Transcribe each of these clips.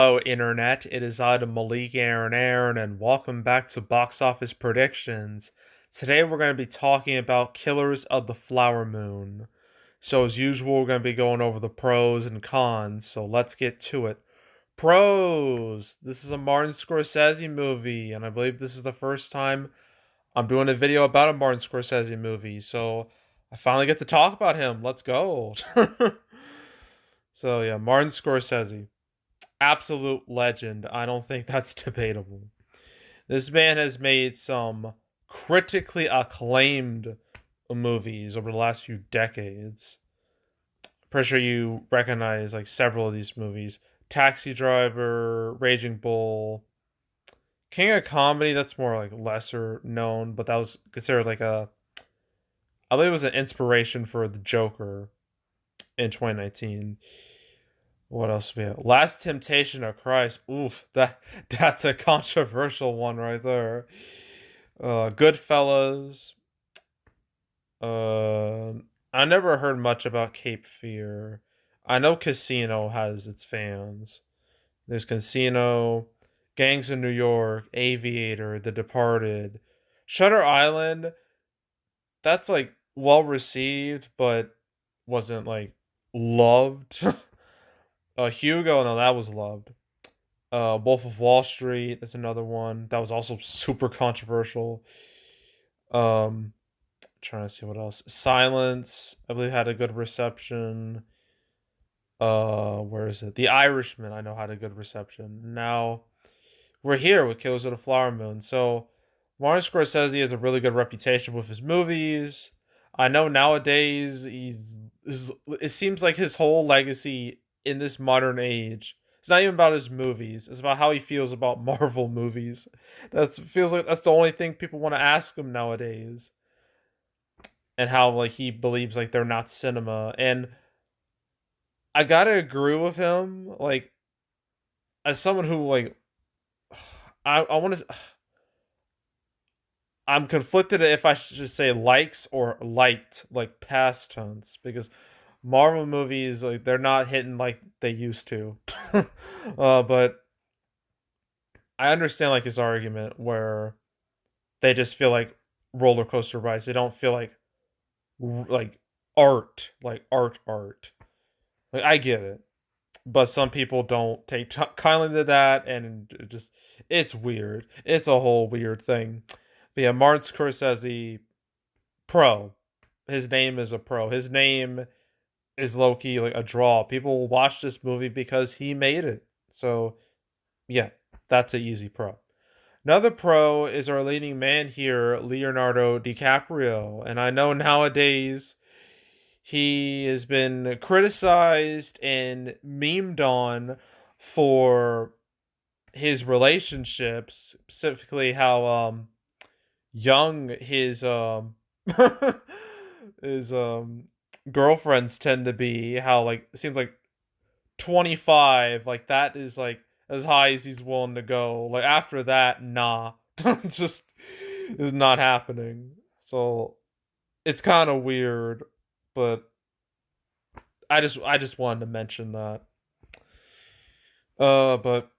Hello, Internet. It is I, the Malik Aaron, and welcome back to Box Office Predictions. Today, we're going to be talking about Killers of the Flower Moon. So, as usual, we're going to be going over the pros and cons. So, let's get to it. Pros! This is a Martin Scorsese movie, and I believe this is the first time I'm doing a video about a Martin Scorsese movie. So, I finally get to talk about him. Let's go. So, yeah, Martin Scorsese, absolute legend. I don't think that's debatable. This man has made some critically acclaimed movies over the last few decades. Pretty sure you recognize like several of these movies. Taxi Driver, Raging Bull, King of Comedy, that's more like lesser known, but that was considered like I believe it was an inspiration for the Joker in 2019. What else we have? Last Temptation of Christ. Oof, that's a controversial one right there. Goodfellas. Uh, I never heard much about Cape Fear. I know Casino has its fans. There's Casino, Gangs of New York, Aviator, The Departed, Shutter Island. That's like well received, but wasn't like loved. Hugo, no, that was loved. Wolf of Wall Street is another one that was also super controversial. Um, Trying to see what else. Silence, I believe, had a good reception. Where is it? The Irishman, I know had a good reception. Now we're here with Killers of the Flower Moon. So Martin Scorsese has a really good reputation with his movies. I know nowadays it seems like his whole legacy in this modern age, it's not even about his movies. It's about how he feels about Marvel movies. That feels like that's the only thing people want to ask him nowadays, and how like he believes like they're not cinema. And I gotta agree with him. Like as someone who like I want to. I'm conflicted if I should just say likes or liked, like past tense, because Marvel movies like they're not hitting like they used to. But I understand like his argument where they just feel like roller coaster rides. They don't feel like art, like art. Like I get it, but some people don't take kindly to that, and it's weird. It's a whole weird thing. But yeah, Martin Scorsese, pro. His name is a pro. His name is low key like a draw. People will watch this movie because he made it. So yeah, that's an easy pro. Another pro is our leading man here, Leonardo DiCaprio. And I know nowadays he has been criticized and memed on for his relationships, specifically how young his girlfriends tend to be, how like it seems like 25, like that is like as high as he's willing to go. Like after that, nah. Just is not happening. So it's kind of weird, but I just wanted to mention that. But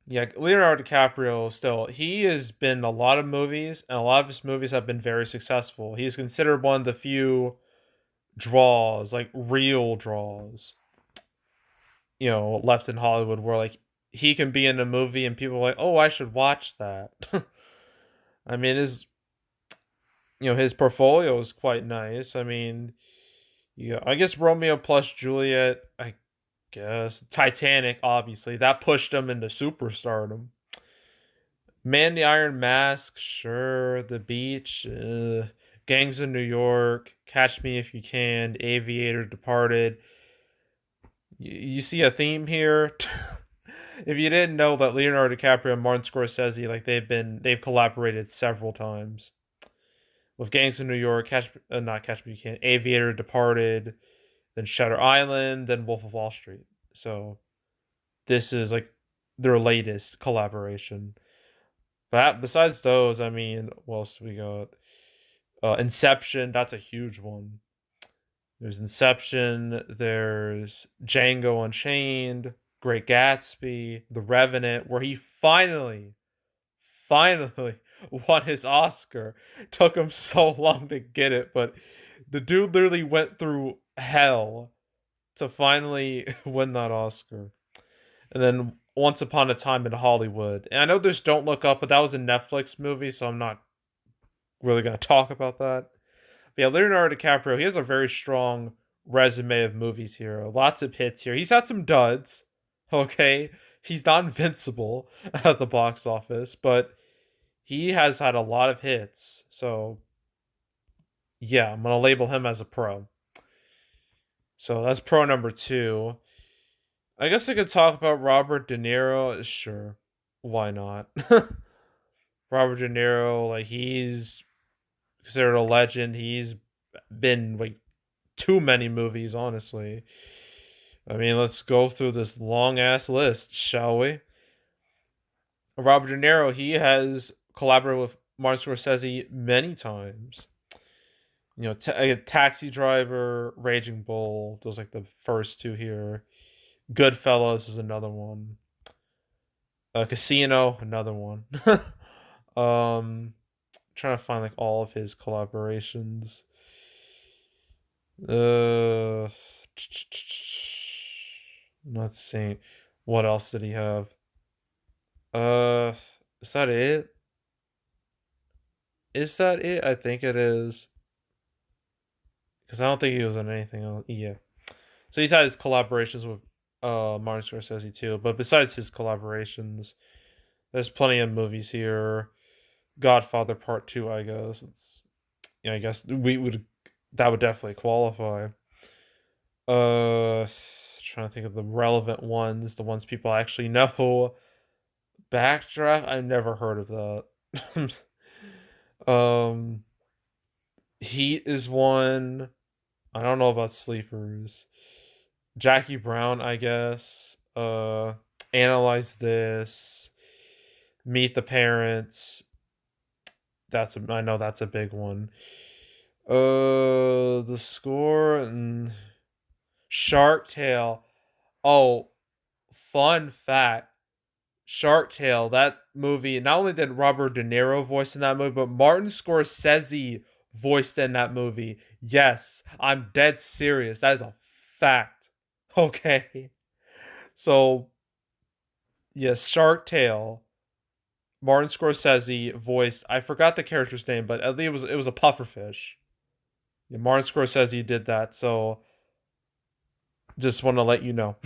yeah, Leonardo DiCaprio still, he has been in a lot of movies, and a lot of his movies have been very successful. He's considered one of the few draws, like real draws, left in Hollywood where like he can be in a movie and people are like, "Oh, I should watch that." I mean, his portfolio is quite nice. I mean, yeah, I guess Romeo plus Juliet, I guess Titanic, obviously that pushed him into superstardom. Man, the Iron Mask, sure. The Beach, Gangs of New York, Catch Me If You Can, Aviator, Departed. You see a theme here. If you didn't know that Leonardo DiCaprio and Martin Scorsese, like they've collaborated several times with Gangs of New York, not Catch Me If You Can, Aviator, Departed, then Shutter Island, then Wolf of Wall Street. So this is like their latest collaboration. But besides those, I mean, what else do we got? Inception, that's a huge one. There's Inception. There's Django Unchained. Great Gatsby, The Revenant, where he finally won his Oscar. Took him so long to get it, but the dude literally went through hell to finally win that Oscar. And then Once Upon a Time in Hollywood. And I know there's Don't Look Up, but that was a Netflix movie, so I'm not really going to talk about that. But yeah, Leonardo DiCaprio, he has a very strong resume of movies here. Lots of hits here. He's had some duds, okay? He's not invincible at the box office, but he has had a lot of hits. So, yeah, I'm going to label him as a pro. So that's pro number two. I guess I could talk about Robert De Niro. Sure. Why not? Robert De Niro, like, he's considered a legend. He's been, like, too many movies, honestly. I mean, let's go through this long ass list, shall we? Robert De Niro, he has collaborated with Martin Scorsese many times. You know, Taxi Driver, Raging Bull, those like the first two here. Goodfellas is another one. Casino, another one. Trying to find like all of his collaborations. Uh, not seeing. What else did he have? Uh, is that it? Is that it? I think it is. Because I don't think he was in anything else. Yeah. So he's had his collaborations with Martin Scorsese too. But besides his collaborations, there's plenty of movies here. Godfather Part 2, I guess. It's, yeah, I guess we would that would definitely qualify. Trying to think of the relevant ones, the ones people actually know. Backdraft, I've never heard of that. um, Heat is one. I don't know about Sleepers. Jackie Brown, I guess. Analyze This. Meet the Parents. I know that's a big one. The Score and Shark Tale. Oh, fun fact. Shark Tale, that movie, not only did Robert De Niro voice in that movie, but Martin Scorsese voiced in that movie. Yes, I'm dead serious. That is a fact. Okay. So, yes, Shark Tale, Martin Scorsese voiced, I forgot the character's name, but at least it was a pufferfish. Yeah, Martin Scorsese did that, so just want to let you know.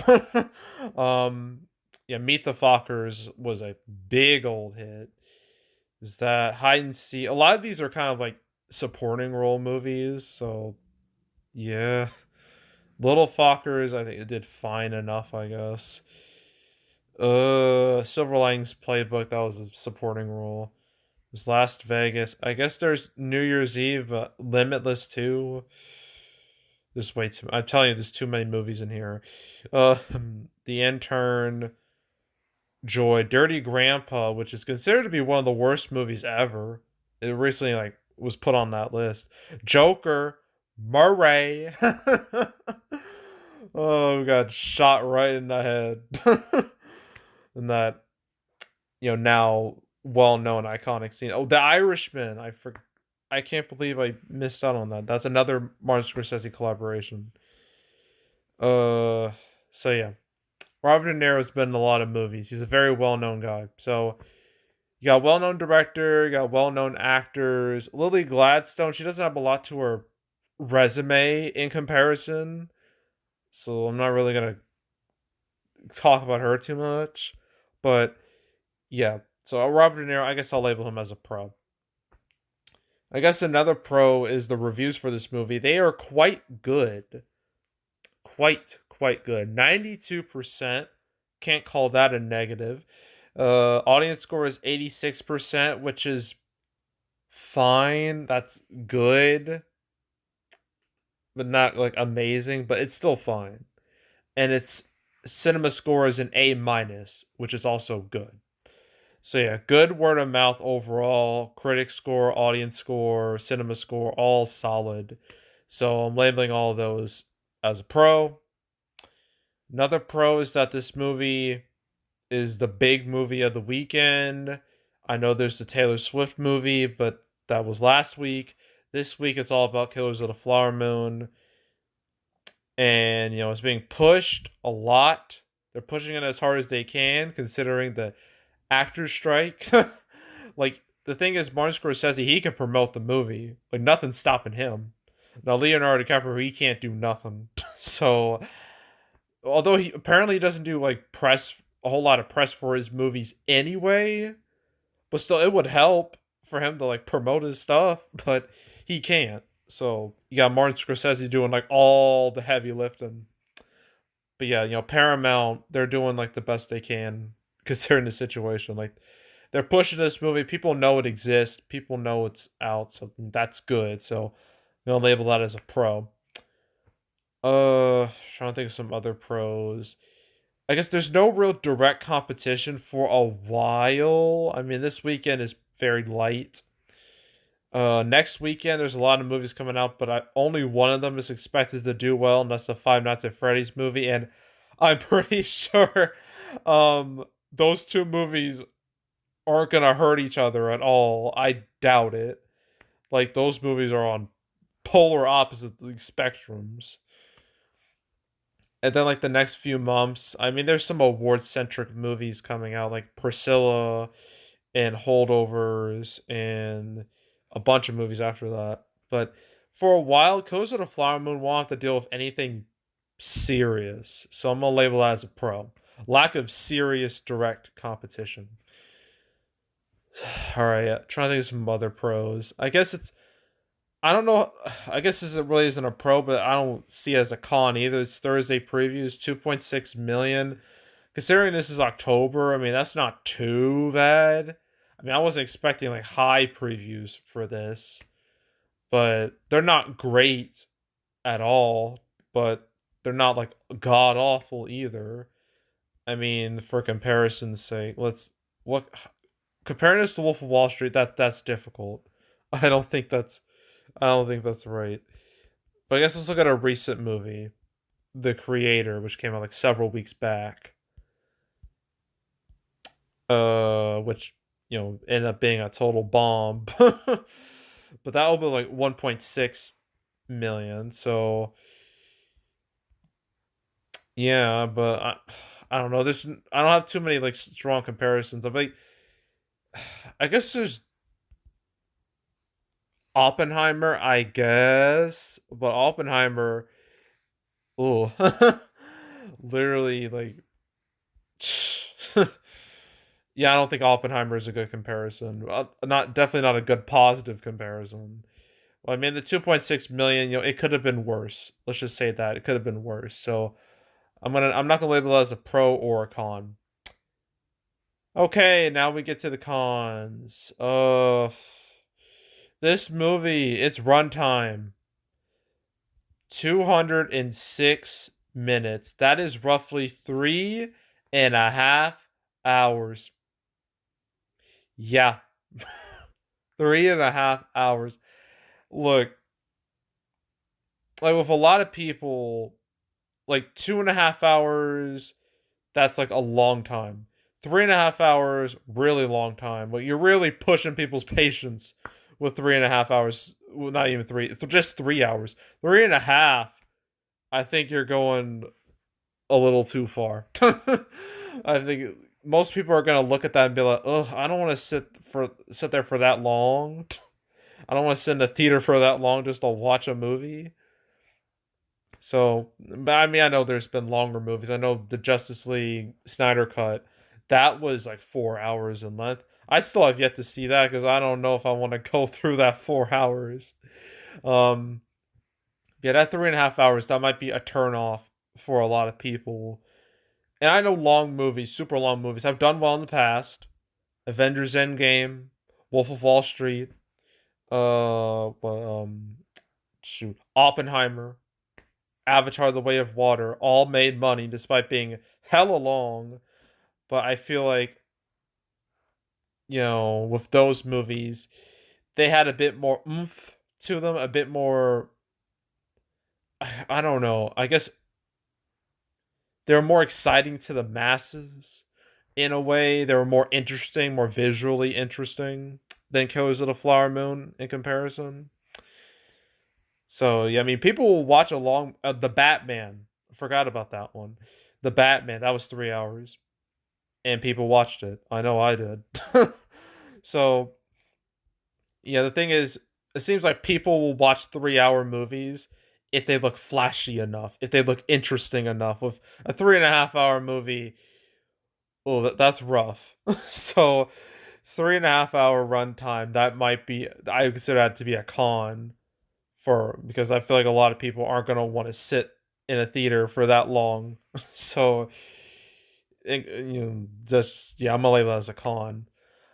um yeah, Meet the Fockers was a big old hit. Is that Hide and Seek? A lot of these are kind of like supporting role movies, so yeah. Little Fockers, I think it did fine enough, I guess. Silver Linings Playbook, that was a supporting role. There's Las Vegas. I guess there's New Year's Eve, but Limitless too. There's way too. I'm telling you, there's too many movies in here. Uh, The Intern, Joy, Dirty Grandpa, which is considered to be one of the worst movies ever. It recently like was put on that list. Joker, Murray. Oh, got shot right in the head. And that, now well known iconic scene. Oh, The Irishman. I can't believe I missed out on that. That's another Martin Scorsese collaboration. So yeah. Robert De Niro's been in a lot of movies. He's a very well known guy. So you got well known director, you got well known actors. Lily Gladstone, she doesn't have a lot to her resume in comparison. So I'm not really gonna talk about her too much. But yeah. So Robert De Niro, I guess I'll label him as a pro. I guess another pro is the reviews for this movie. They are quite good. Quite good. 92%. Can't call that a negative. Audience score is 86%, which is fine. That's good. But not like amazing, but it's still fine. And its cinema score is an A minus, which is also good. So yeah, good word of mouth overall. Critic score, audience score, cinema score, all solid. So I'm labeling all of those as a pro. Another pro is that this movie is the big movie of the weekend. I know there's the Taylor Swift movie, but that was last week. This week it's all about Killers of the Flower Moon, and it's being pushed a lot. They're pushing it as hard as they can, considering the actor strike. Like the thing is, Martin Scorsese he can promote the movie, like nothing's stopping him. Now Leonardo DiCaprio he can't do nothing. So although he apparently doesn't do like press a whole lot of press for his movies anyway, but still it would help for him to like promote his stuff, but he can't. So you got Martin Scorsese doing like all the heavy lifting. But yeah, Paramount they're doing like the best they can considering the situation. Like they're pushing this movie. People know it exists. People know it's out, so that's good. So label that as a pro. Trying to think of some other pros. I guess there's no real direct competition for a while. I mean, this weekend is very light. Next weekend there's a lot of movies coming out, but only one of them is expected to do well, and that's the Five Nights at Freddy's movie. And I'm pretty sure, those two movies aren't gonna hurt each other at all. I doubt it. Like those movies are on polar opposite spectrums. And then like the next few months, I mean, there's some award centric movies coming out, like Priscilla and Holdovers and a bunch of movies after that. But for a while, Coast of the Flower Moon won't have to deal with anything serious. So I'm gonna label that as a pro. Lack of serious direct competition. All right, yeah. Trying to think of some other pros. I guess it's I don't know. I guess this really isn't a pro, but I don't see it as a con either. It's Thursday previews, 2.6 million. Considering this is October, I mean that's not too bad. I mean I wasn't expecting like high previews for this, but they're not great at all. But they're not like god awful either. I mean, for comparison's sake, let's what comparing this to Wolf of Wall Street. That's difficult. I don't think that's I don't think that's right. But I guess let's look at a recent movie, The Creator, which came out like several weeks back. Which ended up being a total bomb. But that opened like 1.6 million. So yeah, but I don't know. I don't have too many like strong comparisons. I'm like, I guess there's Oppenheimer. I guess, but Oppenheimer, oh, literally like yeah, I don't think Oppenheimer is a good comparison. Not definitely not a good positive comparison. Well, I mean, the 2.6 million, it could have been worse. Let's just say that it could have been worse. So I'm not gonna label it as a pro or a con. Okay, now we get to the cons. This movie, its runtime 206 minutes. That is roughly 3.5 hours. Yeah, 3.5 hours. Look, like with a lot of people, like 2.5 hours, that's like a long time. 3.5 hours, really long time. But you're really pushing people's patience with 3.5 hours. Well, not even three, just 3 hours. 3.5. I think you're going a little too far. I think most people are gonna look at that and be like, "Ugh, I don't want to sit there for that long. I don't want to sit in the theater for that long just to watch a movie." So, but I mean, I know there's been longer movies. I know the Justice League Snyder cut, that was like 4 hours in length. I still have yet to see that because I don't know if I want to go through that 4 hours. Um, yeah, that 3.5 hours that might be a turn off for a lot of people. And I know long movies, super long movies, have done well in the past. Avengers Endgame, Wolf of Wall Street, shoot, Oppenheimer, Avatar: The Way of Water all made money despite being hella long. But I feel like, with those movies, they had a bit more oomph to them, a bit more. I don't know. I guess they were more exciting to the masses in a way. They were more interesting, more visually interesting than Killers of the Flower Moon in comparison. So yeah, I mean, people will watch along. The Batman, I forgot about that one. The Batman, that was 3 hours, and people watched it. I know I did. So yeah, the thing is, it seems like people will watch 3 hour movies if they look flashy enough, if they look interesting enough. With a 3.5 hour movie, oh, that's rough. So 3.5 hour runtime, that might be, I consider that to be a con for, because I feel like a lot of people aren't gonna want to sit in a theater for that long. So just yeah, I'm gonna label that as a con.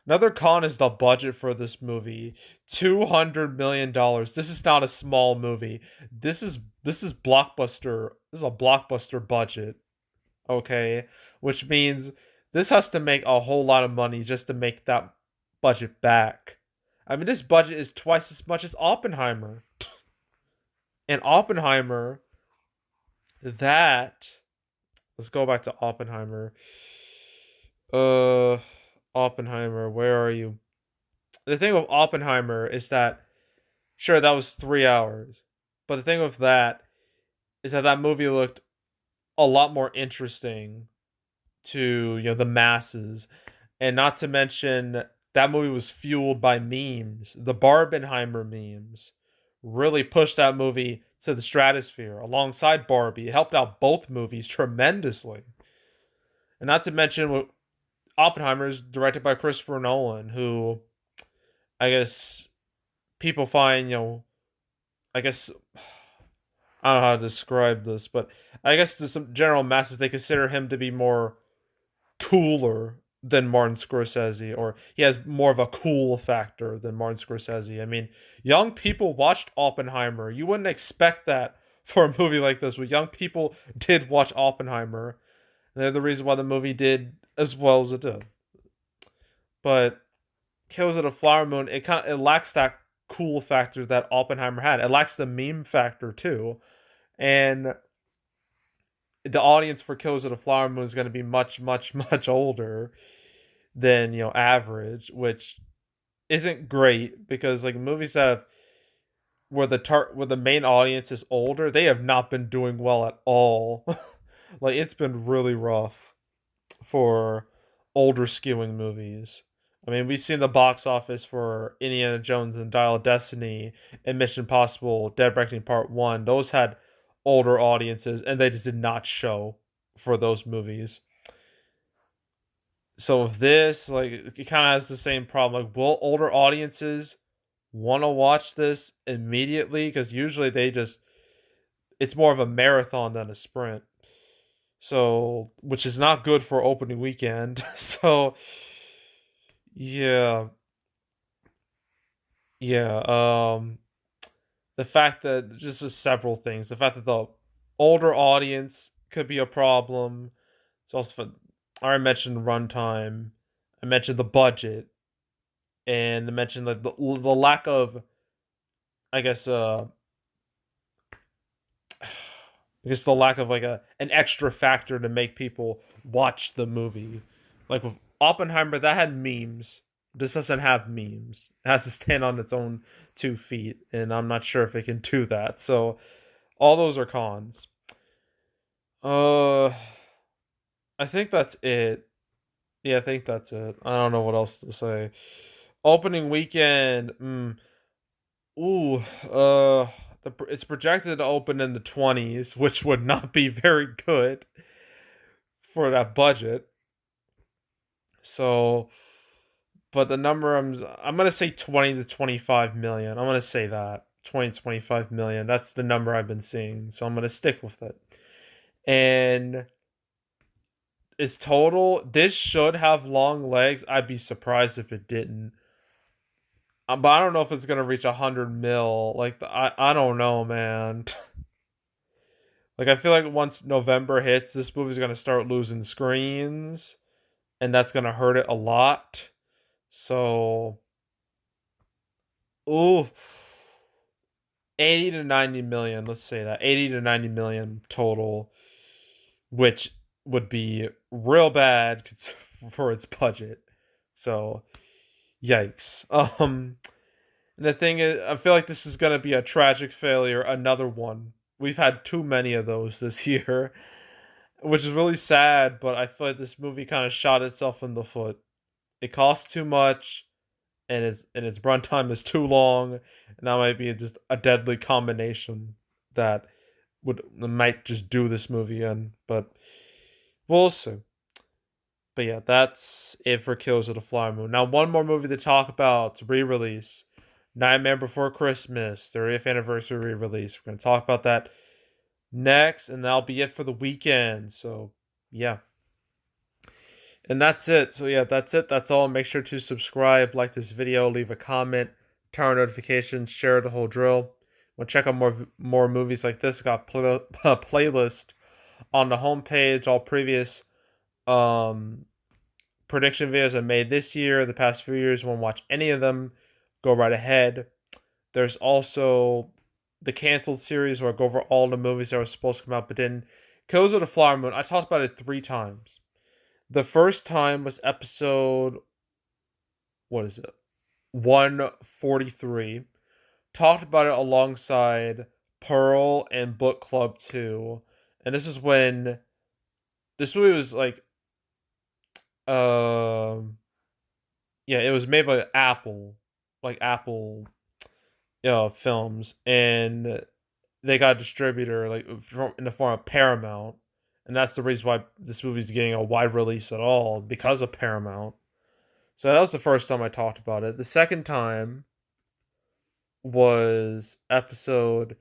Another con is the budget for this movie. $200 million. This is not a small movie. This is blockbuster. This is a blockbuster budget. Okay, which means this has to make a whole lot of money just to make that budget back. I mean, this budget is twice as much as Oppenheimer. And Oppenheimer, that let's go back to Oppenheimer. Uh, Oppenheimer, where are you? The thing with Oppenheimer is that sure that was 3 hours, but the thing with that is that that movie looked a lot more interesting to the masses, and not to mention that movie was fueled by memes. The Barbenheimer memes really pushed that movie to the stratosphere alongside Barbie. It helped out both movies tremendously, and not to mention Oppenheimer is directed by Christopher Nolan, who I guess people find I guess I don't know how to describe this, but I guess to some general masses they consider him to be more cooler than Martin Scorsese, or he has more of a cool factor than Martin Scorsese. I mean, young people watched Oppenheimer. You wouldn't expect that for a movie like this, but young people did watch Oppenheimer. And they're the reason why the movie did as well as it did. But Kills of the Flower Moon, it lacks that cool factor that Oppenheimer had. It lacks the meme factor too. And the audience for Killers of the Flower Moon is going to be much, much, much older than average, which isn't great because like movies that have where the main audience is older, they have not been doing well at all. Like it's been really rough for older skewing movies. I mean, we've seen the box office for Indiana Jones and Dial of Destiny and Mission Impossible Dead Reckoning Part 1. Those had older audiences and they just did not show for those movies. So with this, like it kind of has the same problem. Like, will older audiences want to watch this immediately? Because usually it's more of a marathon than a sprint. So, which is not good for opening weekend. So, yeah, yeah. The fact that just several things. The fact that the older audience could be a problem. It's also, I already mentioned runtime. I mentioned the budget, and I mentioned the lack of, I guess, I guess the lack of like an extra factor to make people watch the movie. Like with Oppenheimer, that had memes. This doesn't have memes. It has to stand on its own 2 feet, and I'm not sure if it can do that. So all those are cons. Uh, I think that's it. Yeah, I think that's it. I don't know what else to say. Opening weekend. Ooh. It's projected to open in the 20s, which would not be very good for that budget. So, but the number I'm gonna say 20 to 25 million. I'm gonna say that 20 to 25 million. That's the number I've been seeing. So I'm gonna stick with it. And its total. This should have long legs. I'd be surprised if it didn't. But I don't know if it's gonna reach 100 mil. Like I don't know, man. Like I feel like once November hits, this movie's gonna start losing screens, and that's gonna hurt it a lot. So, ooh, 80 to 90 million. Let's say that 80 to 90 million total, which would be real bad for its budget. So, yikes. And the thing is, I feel like this is gonna be a tragic failure. Another one. We've had too many of those this year, which is really sad. But I feel like this movie kind of shot itself in the foot. It costs too much, and its runtime is too long, and that might be just a deadly combination that might just do this movie in. But we'll see. But yeah, that's it for Killers of the Flower Moon. Now, one more movie to talk about, re-release. Nightmare Before Christmas, 30th anniversary re-release. We're going to talk about that next, and that'll be it for the weekend. So, yeah. And that's it. So, yeah, that's it. That's all. Make sure to subscribe, like this video, leave a comment, turn on notifications, share the whole drill. Want to check out more movies like this? I got a playlist on the homepage, all previous prediction videos I made this year, the past few years. Want to watch any of them, go right ahead. There's also the canceled series where I go over all the movies that were supposed to come out but didn't. Killers of the Flower Moon, I talked about it 3 times. The first time was episode, what is it? 143. Talked about it alongside Pearl and Book Club 2. And this is when this movie was like, yeah, it was made by Apple, like Apple, films, and they got a distributor like in the form of Paramount, and that's the reason why this movie's getting a wide release at all, because of Paramount. So that was the first time I talked about it. The second time was episode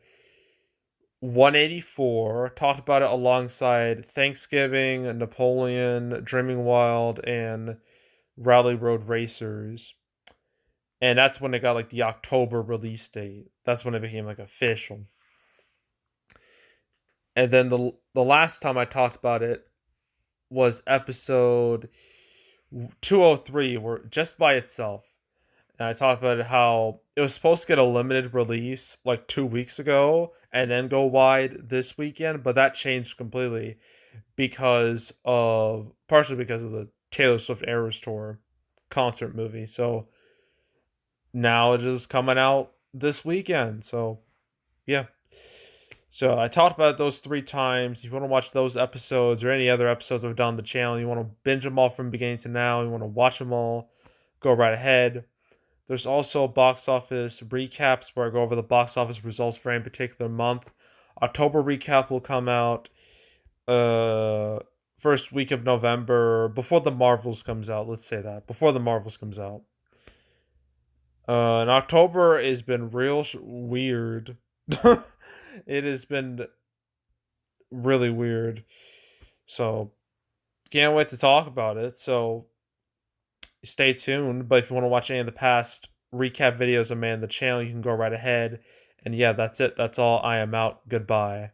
184. Talked about it alongside Thanksgiving, Napoleon, Dreaming Wild, and Rally Road Racers. And that's when it got like the October release date. That's when it became like official. And then the last time I talked about it was episode 203, where just by itself. And I talked about how it was supposed to get a limited release like 2 weeks ago and then go wide this weekend, but that changed completely partially because of the Taylor Swift Eras Tour concert movie. So now it is coming out this weekend. So yeah. So I talked about those 3 times. If you want to watch those episodes or any other episodes I've done on the channel, you want to binge them all from beginning to now, you want to watch them all, go right ahead. There's also box office recaps where I go over the box office results for any particular month. October recap will come out first week of November, before the Marvels comes out. Let's say that before the Marvels comes out. And October has been real weird. It has been really weird. So can't wait to talk about it. So stay tuned. But if you want to watch any of the past recap videos I made on the channel, you can go right ahead. And yeah, that's it. That's all. I am out. Goodbye.